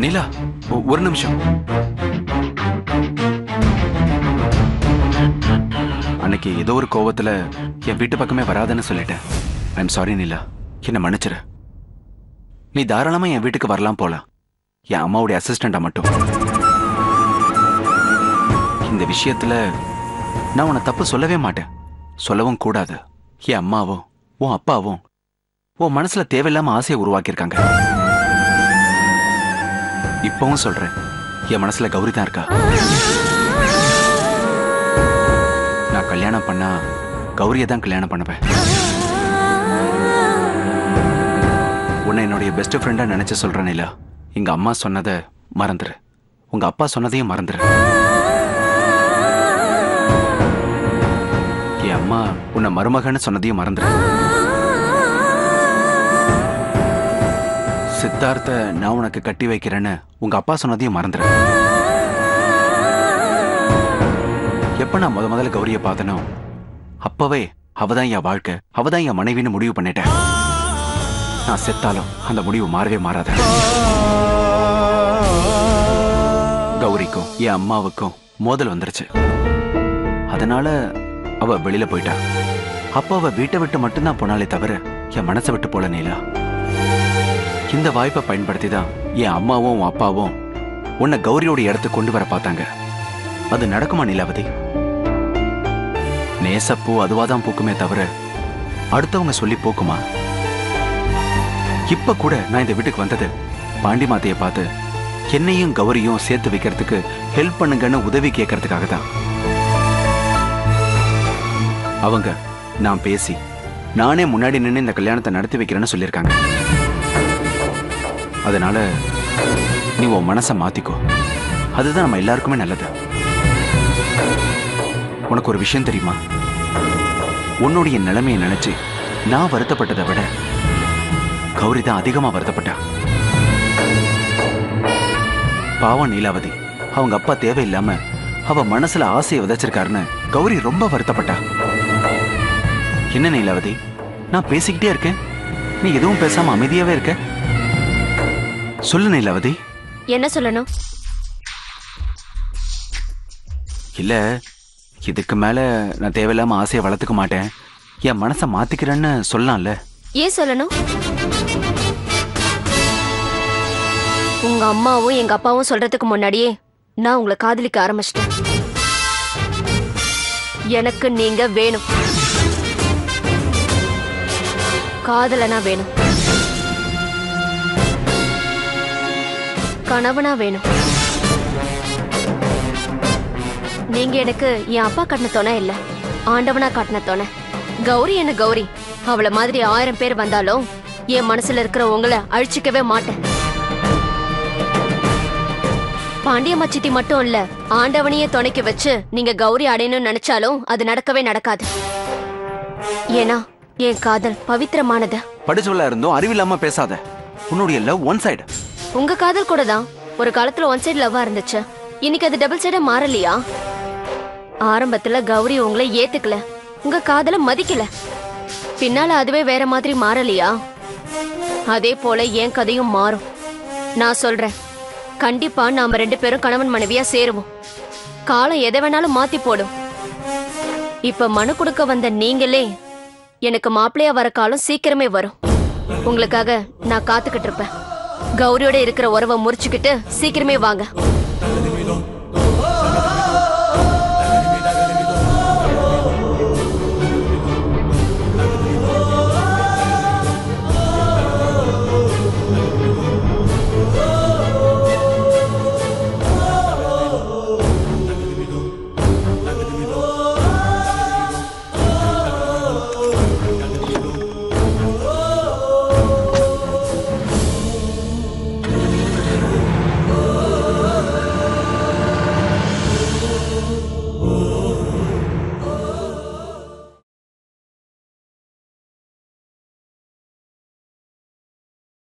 நீலா, ஒரு நிமிஷம். அன்னைக்கு ஏதோ ஒரு கோவத்துல என் வீட்டு பக்கமே வராதுன்னு சொல்லிட்டேன். ஐம் சாரி நீலா, என்ன மன்னிச்சிரு. நீ தாராளமா என் வீட்டுக்கு வரலாம் போலாம், என் அம்மாவுடைய அசிஸ்டண்டா மட்டும். இந்த விஷயத்துல நான் உன்னை தப்பு சொல்லவே மாட்டேன், சொல்லவும் கூடாது. என் அம்மாவும் உன் அப்பாவும் உன் மனசுல தேவையில்லாம ஆசையை உருவாக்கியிருக்காங்க. இப்பவும் சொல்றேன், என் மனசுல கௌரி தான் இருக்கா. நான் கல்யாணம் பண்ணா கௌரியை தான் கல்யாணம் பண்ணுவேன். உன்னை என்னுடைய பெஸ்ட் ஃப்ரெண்டா நினைச்சு சொல்றேன் இல்ல. எங்க அம்மா சொன்னதை மறந்துரு, உங்க அப்பா சொன்னதையும் மறந்துரு. என் அம்மா உன்னை மருமகன்னு சொன்னதையும் மறந்துரு. சித்தார்த்த நான் உனக்கு கட்டி வைக்கிறேன்னு உங்க அப்பா சொன்னதையும் மறந்துரு. எப்ப நான் முதல்ல கௌரியை பார்த்தனோ அப்பவே அவதான் என் வாழ்க்கை, அவதான் என் மனைவின்னு முடிவு பண்ணிட்டேன். நான் செத்தாலும் அந்த முடிவு மாறவே மாறாத. கௌரிக்கும் என் அம்மாவுக்கும் மோதல் வந்துருச்சு. அதனால அவ வெளியில போயிட்டா. அப்ப அவ வீட்டை விட்டு மட்டும்தான் போனாலே தவிர என் மனசை விட்டு போல நீலா. இந்த வாய்ப்பை பயன்படுத்தி தான் என் அம்மாவும் உன் அப்பாவும் உன்னை கௌரியோட இடத்துக்கு கொண்டு வர பார்த்தாங்க. அது நடக்குமா நீலாவதி? நேசப்பூ அதுவாதான் பூக்குமே தவிர அடுத்தவங்க சொல்லி பூக்குமா? இப்ப கூட நான் இந்த வீட்டுக்கு வந்தது பாண்டி மாத்தைய பார்த்து என்னையும் கௌரியும் சேர்த்து வைக்கிறதுக்கு ஹெல்ப் பண்ணுங்கன்னு உதவி கேட்கறதுக்காக தான். அவங்க நான் பேசி நானே முன்னாடி நின்று இந்த கல்யாணத்தை நடத்தி வைக்கிறேன்னு சொல்லியிருக்காங்க. அதனால நீ உன் மனசை மாத்திக்கோ, அதுதான் நம்ம எல்லாருக்குமே நல்லது. உனக்கு ஒரு விஷயம் தெரியுமா? உன்னுடைய நிலைமையை நினைச்சு நான் வருத்தப்பட்டதை விட கௌரி தான் அதிகமா வருத்தப்பட்டா. பாவம் நீலாவதி, அவங்க அப்பா தேவையில்லாம அவ மனசுல ஆசையை விதைச்சிருக்காருன்னு கௌரி ரொம்ப வருத்தப்பட்டா. என்ன நீலாவதி, நான் பேசிக்கிட்டே இருக்கேன், நீ எதுவும் பேசாம அமைதியாவே இருக்க. சொல்லு நீலாவதி. என்ன சொல்லணும்? இல்ல, இதுக்கு மேல நான் தேவையில்லாம ஆசையை வளர்த்துக்க மாட்டேன், என் மனசை மாத்திக்கிறேன்னு சொல்லலாம்ல. ஏன் சொல்லணும்? உங்க அம்மாவும் எங்க அப்பாவும் சொல்றதுக்கு முன்னாடியே நான் உங்களை காதலிக்க ஆரம்பிச்சிட்டேன். எனக்கு நீங்க வேணும், காதலனா வேணும், கணவனா வேணும். நீங்க எனக்கு என் அப்பா கட்டின துணை இல்ல, ஆண்டவனா காட்டின துணை. கௌரி என்ன கௌரி, அவளை மாதிரி 1000 பேர் வந்தாலும் என் மனசுல இருக்கிற உங்களை அழிச்சிக்கவே மாட்டேன். பாண்டியம்மா சித்தி மட்டும் இல்ல, ஆண்டவனையே துணைக்கு வச்சு நீங்க கௌரி அடையணும்னு நினைச்சாலும் அது நடக்கவே நடக்காது. ஏன்னா என் காதல் பவித்திரமானது. படிச்சவளா இருந்தும் அறிவில்லாம பேசாத. உன்னுடைய லவ் ஒன் சைடு. உங்க காதல் கூட தான் ஒரு காலத்துல ஒன் சைடு லவ்வா இருந்துச்சு, இன்னைக்கு அது டபுள் சைடா மாறலையா? ஆரம்பத்துல கௌரி உங்களை ஏத்துக்கல, உங்க காதல மதிக்கல, பின்னால அதுவே வேற மாதிரி மாறலையா? அதே போல என் கதையும் மாறும். நான் சொல்றேன், கண்டிப்பா நாம 2 பேரும் கணவன் மனைவியா சேருவோம். காலம் எதை வேணாலும் மாத்தி போடும். இப்ப மனு கொடுக்க வந்த நீங்களே எனக்கு மாப்பிள்ளையா வர காலம் சீக்கிரமே வரும். உங்களுக்காக நான் காத்துக்கிட்டு இருப்பேன். கௌரியோட இருக்கிற உறவை முறிச்சுக்கிட்டு சீக்கிரமே வாங்க.